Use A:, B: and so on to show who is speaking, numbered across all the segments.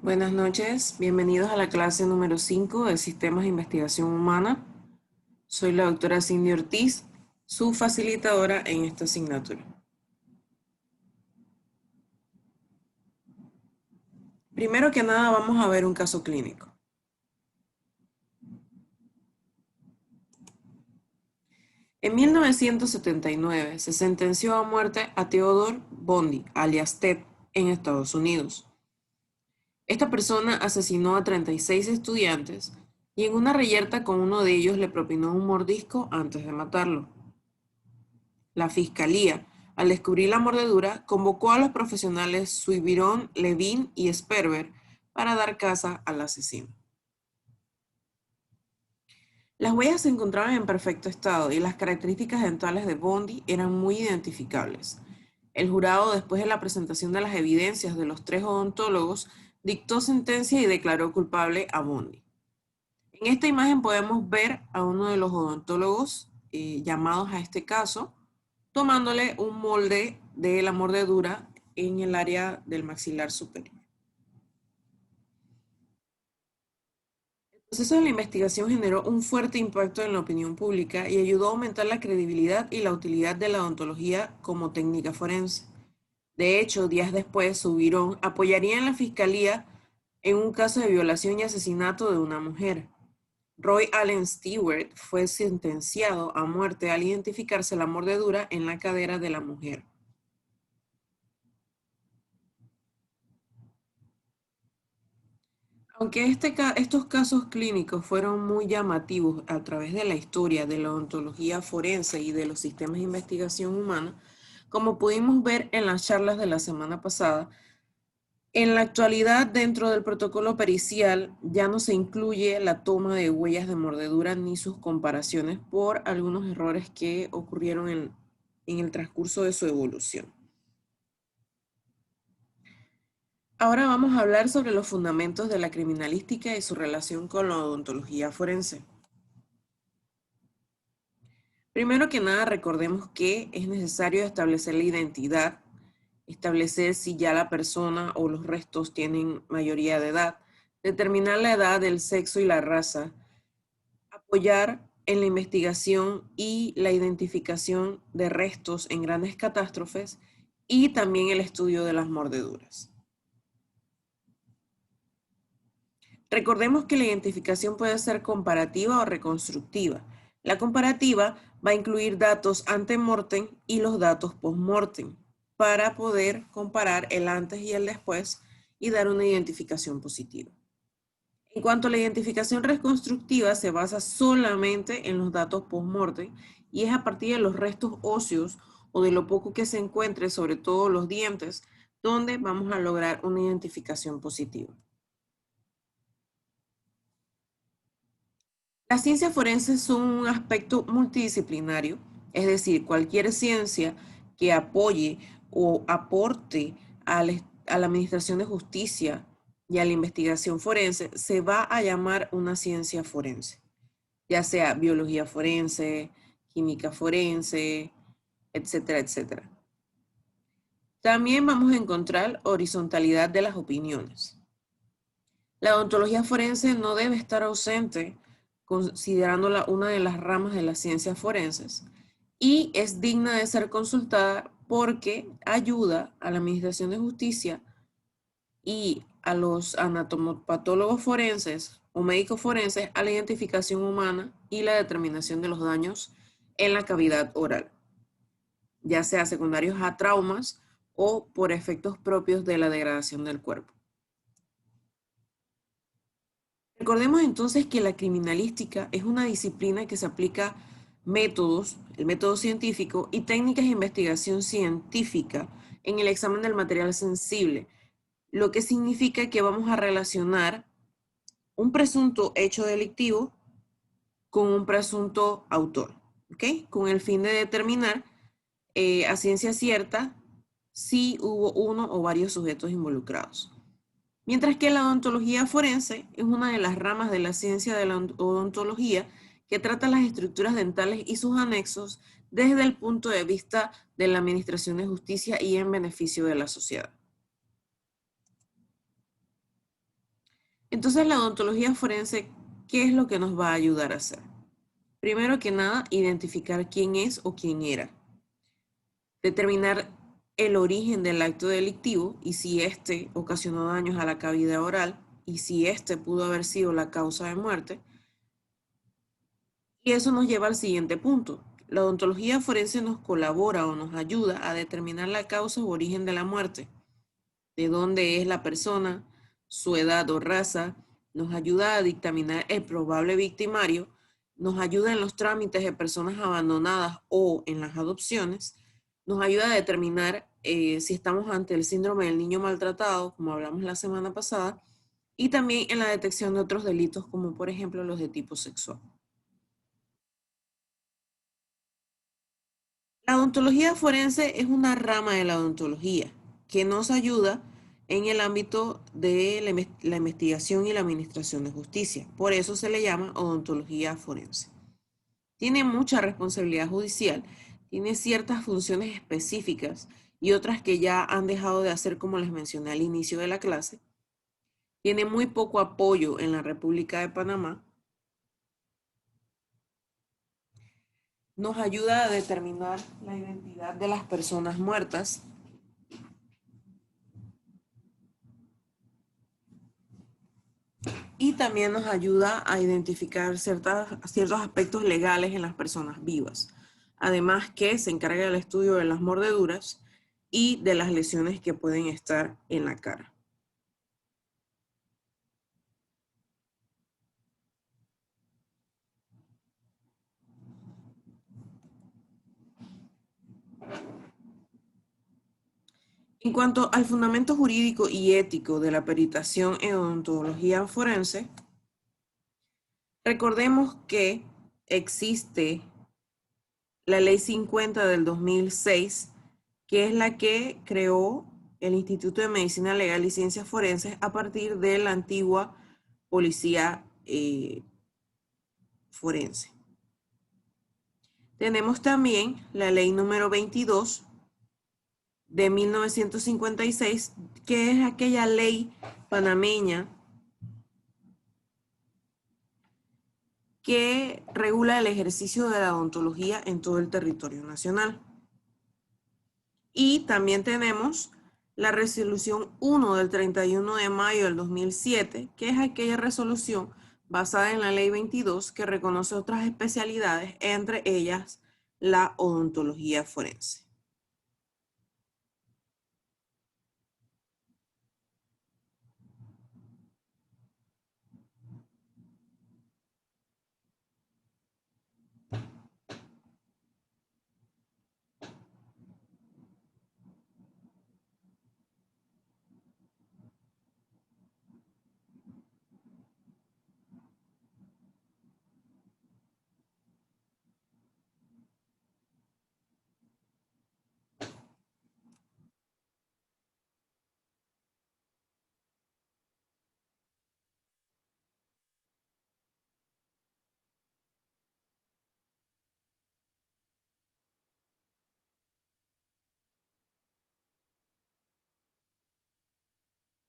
A: Buenas noches, bienvenidos a la clase número 5 de Sistemas de Investigación Humana. Soy la doctora Cindy Ortiz, su facilitadora en esta asignatura. Primero que nada vamos a ver un caso clínico. En 1979 se sentenció a muerte a Theodore Bundy, alias Ted, en Estados Unidos. Esta persona asesinó a 36 estudiantes y en una reyerta con uno de ellos le propinó un mordisco antes de matarlo. La fiscalía, al descubrir la mordedura, convocó a los profesionales Suivirón, Levine y Sperber para dar caza al asesino. Las huellas se encontraban en perfecto estado y las características dentales de Bundy eran muy identificables. El jurado, después de la presentación de las evidencias de los tres odontólogos, dictó sentencia y declaró culpable a Bundy. En esta imagen podemos ver a uno de los odontólogos llamados a este caso, tomándole un molde de la mordedura en el área del maxilar superior. El proceso de la investigación generó un fuerte impacto en la opinión pública y ayudó a aumentar la credibilidad y la utilidad de la odontología como técnica forense. De hecho, días después, Subirón apoyaría en la fiscalía en un caso de violación y asesinato de una mujer. Roy Allen Stewart fue sentenciado a muerte al identificarse la mordedura en la cadera de la mujer. Aunque estos casos clínicos fueron muy llamativos a través de la historia de la odontología forense y de los sistemas de investigación humana, como pudimos ver en las charlas de la semana pasada, en la actualidad dentro del protocolo pericial ya no se incluye la toma de huellas de mordedura ni sus comparaciones por algunos errores que ocurrieron en el transcurso de su evolución. Ahora vamos a hablar sobre los fundamentos de la criminalística y su relación con la odontología forense. Primero que nada, recordemos que es necesario establecer la identidad, establecer si ya la persona o los restos tienen mayoría de edad, determinar la edad, el sexo y la raza, apoyar en la investigación y la identificación de restos en grandes catástrofes y también el estudio de las mordeduras. Recordemos que la identificación puede ser comparativa o reconstructiva. La comparativa va a incluir datos ante-mortem y los datos post-mortem para poder comparar el antes y el después y dar una identificación positiva. En cuanto a la identificación reconstructiva, se basa solamente en los datos post-mortem y es a partir de los restos óseos o de lo poco que se encuentre, sobre todo los dientes, donde vamos a lograr una identificación positiva. Las ciencias forenses son un aspecto multidisciplinario, es decir, cualquier ciencia que apoye o aporte a la administración de justicia y a la investigación forense se va a llamar una ciencia forense, ya sea biología forense, química forense, etcétera, etcétera. También vamos a encontrar horizontalidad de las opiniones. La odontología forense no debe estar ausente, considerándola una de las ramas de las ciencias forenses, y es digna de ser consultada porque ayuda a la Administración de Justicia y a los anatomopatólogos forenses o médicos forenses a la identificación humana y la determinación de los daños en la cavidad oral, ya sea secundarios a traumas o por efectos propios de la degradación del cuerpo. Recordemos entonces que la criminalística es una disciplina que se aplica métodos, el método científico y técnicas de investigación científica en el examen del material sensible, lo que significa que vamos a relacionar un presunto hecho delictivo con un presunto autor, ¿ok? Con el fin de determinar a ciencia cierta si hubo uno o varios sujetos involucrados. Mientras que la odontología forense es una de las ramas de la ciencia de la odontología que trata las estructuras dentales y sus anexos desde el punto de vista de la administración de justicia y en beneficio de la sociedad. Entonces, la odontología forense, ¿qué es lo que nos va a ayudar a hacer? Primero que nada, identificar quién es o quién era, determinar el origen del acto delictivo y si éste ocasionó daños a la cavidad oral y si éste pudo haber sido la causa de muerte. Y eso nos lleva al siguiente punto. La odontología forense nos colabora o nos ayuda a determinar la causa o origen de la muerte, de dónde es la persona, su edad o raza, nos ayuda a dictaminar el probable victimario, nos ayuda en los trámites de personas abandonadas o en las adopciones, nos ayuda a determinar si estamos ante el síndrome del niño maltratado, como hablamos la semana pasada, y también en la detección de otros delitos, como por ejemplo los de tipo sexual. La odontología forense es una rama de la odontología que nos ayuda en el ámbito de la investigación y la administración de justicia. Por eso se le llama odontología forense. Tiene mucha responsabilidad judicial, tiene ciertas funciones específicas y otras que ya han dejado de hacer, como les mencioné al inicio de la clase. Tiene muy poco apoyo en la República de Panamá. Nos ayuda a determinar la identidad de las personas muertas y también nos ayuda a identificar ciertos aspectos legales en las personas vivas. Además que se encarga del estudio de las mordeduras y de las lesiones que pueden estar en la cara. En cuanto al fundamento jurídico y ético de la peritación en odontología forense, recordemos que existe la Ley 50 del 2006, que es la que creó el Instituto de Medicina Legal y Ciencias Forenses a partir de la antigua policía forense. Tenemos también la Ley número 22 de 1956, que es aquella ley panameña que regula el ejercicio de la odontología en todo el territorio nacional. Y también tenemos la resolución 1 del 31 de mayo del 2007, que es aquella resolución basada en la ley 22 que reconoce otras especialidades, entre ellas la odontología forense.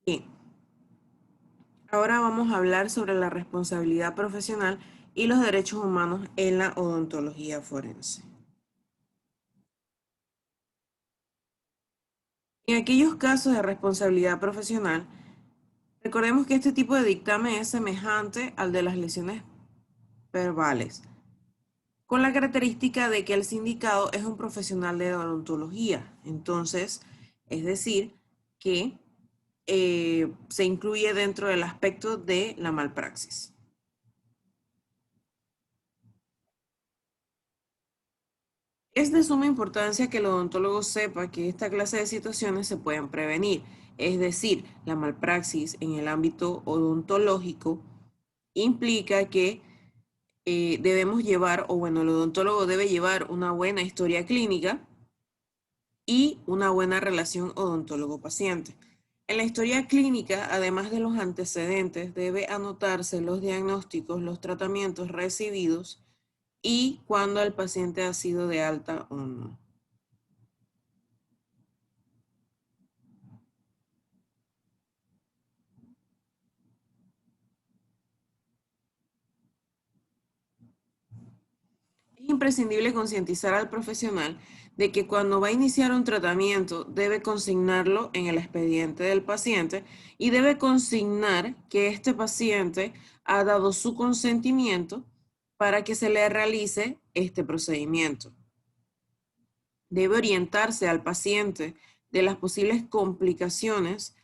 A: Bien, ahora vamos a hablar sobre la responsabilidad profesional y los derechos humanos en la odontología forense. En aquellos casos de responsabilidad profesional, recordemos que este tipo de dictamen es semejante al de las lesiones verbales, con la característica de que el sindicado es un profesional de odontología. Entonces, es decir, que se incluye dentro del aspecto de la malpraxis. Es de suma importancia que el odontólogo sepa que esta clase de situaciones se pueden prevenir, es decir, la malpraxis en el ámbito odontológico implica que debemos llevar, o bueno, el odontólogo debe llevar una buena historia clínica y una buena relación odontólogo-paciente. En la historia clínica, además de los antecedentes, debe anotarse los diagnósticos, los tratamientos recibidos y cuándo el paciente ha sido de alta o no. imprescindible concientizar al profesional de que cuando va a iniciar un tratamiento debe consignarlo en el expediente del paciente y debe consignar que este paciente ha dado su consentimiento para que se le realice este procedimiento. Debe orientarse al paciente de las posibles complicaciones,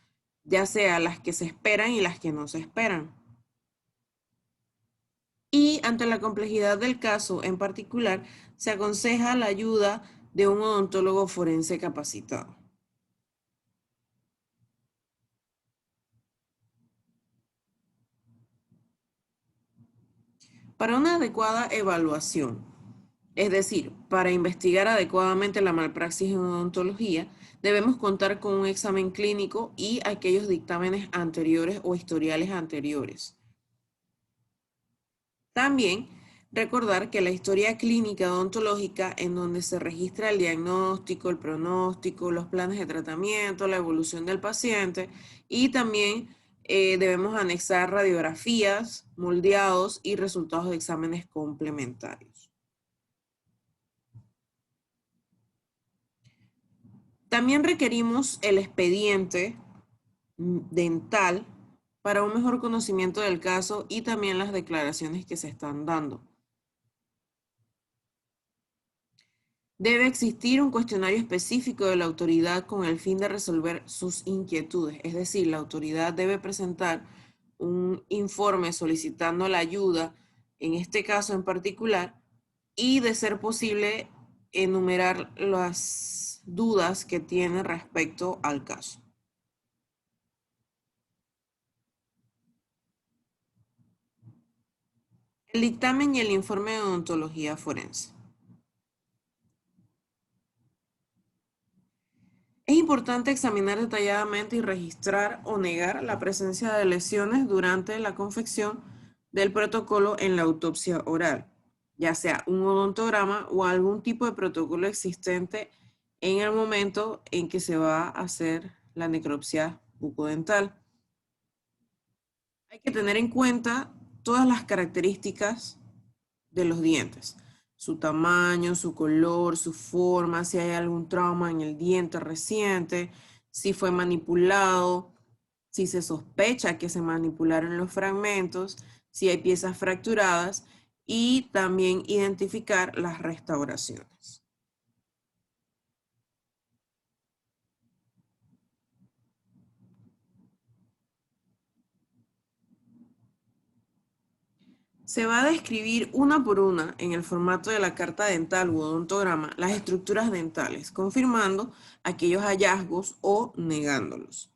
A: ya sea las que se esperan y las que no se esperan. Y ante la complejidad del caso en particular, se aconseja la ayuda de un odontólogo forense capacitado. Para una adecuada evaluación, es decir, para investigar adecuadamente la malpraxis en odontología, debemos contar con un examen clínico y aquellos dictámenes anteriores o historiales anteriores. También recordar que la historia clínica odontológica, en donde se registra el diagnóstico, el pronóstico, los planes de tratamiento, la evolución del paciente, y también debemos anexar radiografías, moldeados y resultados de exámenes complementarios. También requerimos el expediente dental para un mejor conocimiento del caso y también las declaraciones que se están dando. Debe existir un cuestionario específico de la autoridad con el fin de resolver sus inquietudes. Es decir, la autoridad debe presentar un informe solicitando la ayuda, en este caso en particular, y de ser posible enumerar las dudas que tiene respecto al caso. El dictamen y el informe de odontología forense. Es importante examinar detalladamente y registrar o negar la presencia de lesiones durante la confección del protocolo en la autopsia oral, ya sea un odontograma o algún tipo de protocolo existente en el momento en que se va a hacer la necropsia bucodental. Hay que tener en cuenta todas las características de los dientes, su tamaño, su color, su forma, si hay algún trauma en el diente reciente, si fue manipulado, si se sospecha que se manipularon los fragmentos, si hay piezas fracturadas y también identificar las restauraciones. Se va a describir una por una en el formato de la carta dental u odontograma las estructuras dentales, confirmando aquellos hallazgos o negándolos.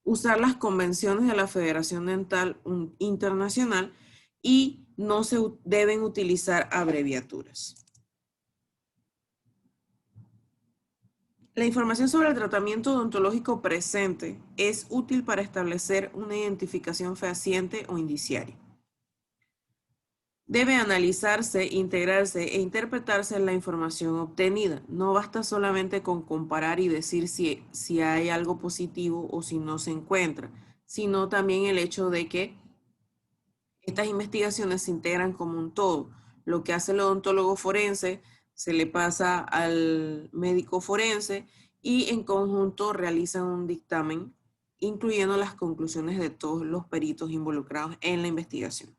A: Usar las convenciones de la Federación Dental Internacional y no se deben utilizar abreviaturas. La información sobre el tratamiento odontológico presente es útil para establecer una identificación fehaciente o indiciaria. Debe analizarse, integrarse e interpretarse la información obtenida. No basta solamente con comparar y decir si hay algo positivo o si no se encuentra, sino también el hecho de que estas investigaciones se integran como un todo. Lo que hace el odontólogo forense se le pasa al médico forense y en conjunto realizan un dictamen, incluyendo las conclusiones de todos los peritos involucrados en la investigación.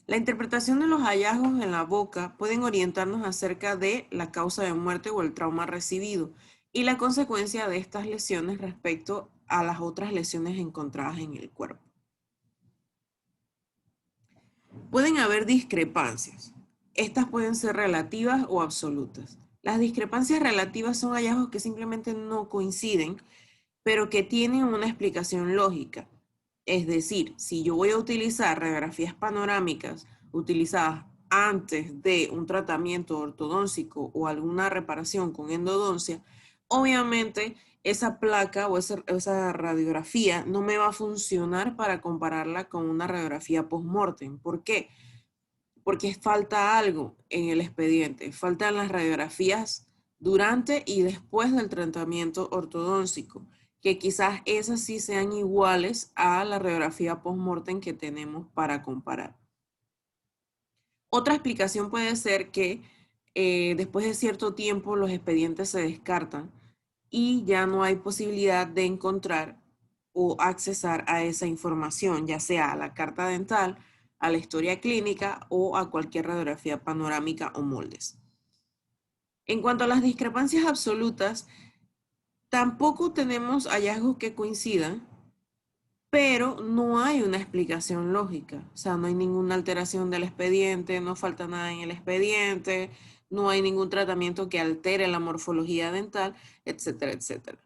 A: La interpretación de los hallazgos en la boca pueden orientarnos acerca de la causa de muerte o el trauma recibido y la consecuencia de estas lesiones respecto a las otras lesiones encontradas en el cuerpo. Pueden haber discrepancias. Estas pueden ser relativas o absolutas. Las discrepancias relativas son hallazgos que simplemente no coinciden, pero que tienen una explicación lógica. Es decir, si yo voy a utilizar radiografías panorámicas utilizadas antes de un tratamiento ortodóntico o alguna reparación con endodoncia, obviamente esa placa o esa radiografía no me va a funcionar para compararla con una radiografía post-mortem. ¿Por qué? Porque falta algo en el expediente, faltan las radiografías durante y después del tratamiento ortodóntico, que quizás esas sí sean iguales a la radiografía post-mortem que tenemos para comparar. Otra explicación puede ser que después de cierto tiempo los expedientes se descartan y ya no hay posibilidad de encontrar o accesar a esa información, ya sea a la carta dental, a la historia clínica o a cualquier radiografía panorámica o moldes. En cuanto a las discrepancias absolutas, tampoco tenemos hallazgos que coincidan, pero no hay una explicación lógica. O sea, no hay ninguna alteración del expediente, no falta nada en el expediente, no hay ningún tratamiento que altere la morfología dental, etcétera, etcétera.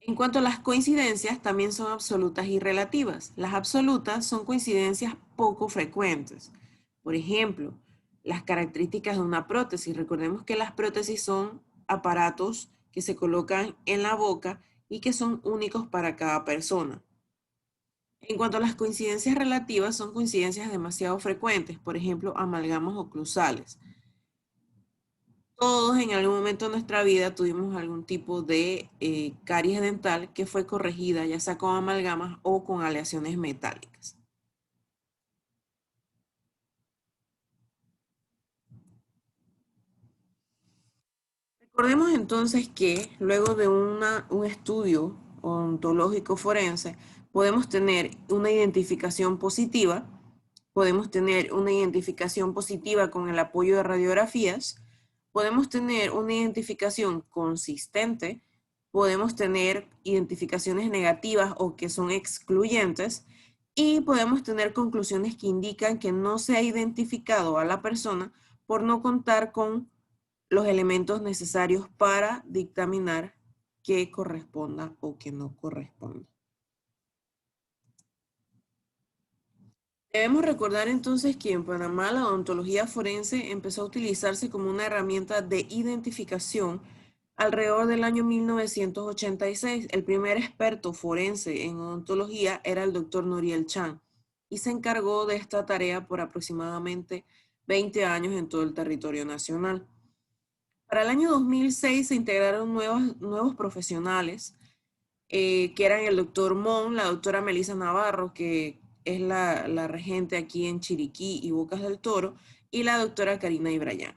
A: En cuanto a las coincidencias, también son absolutas y relativas. Las absolutas son coincidencias poco frecuentes. Por ejemplo, las características de una prótesis. Recordemos que las prótesis son aparatos que se colocan en la boca y que son únicos para cada persona. En cuanto a las coincidencias relativas, son coincidencias demasiado frecuentes, por ejemplo, amalgamas oclusales. Todos en algún momento de nuestra vida tuvimos algún tipo de caries dental que fue corregida, ya sea con amalgamas o con aleaciones metálicas. Recordemos entonces que luego de un estudio odontológico forense, podemos tener una identificación positiva, podemos tener una identificación positiva con el apoyo de radiografías, podemos tener una identificación consistente, podemos tener identificaciones negativas o que son excluyentes y podemos tener conclusiones que indican que no se ha identificado a la persona por no contar con los elementos necesarios para dictaminar que corresponda o que no corresponda. Debemos recordar entonces que en Panamá la odontología forense empezó a utilizarse como una herramienta de identificación alrededor del año 1986. El primer experto forense en odontología era el doctor Noriel Chan y se encargó de esta tarea por aproximadamente 20 años en todo el territorio nacional. Para el año 2006 se integraron nuevos profesionales, que eran el doctor Mon, la doctora Melissa Navarro, que es la regente aquí en Chiriquí y Bocas del Toro, y la doctora Karina Ibrayán.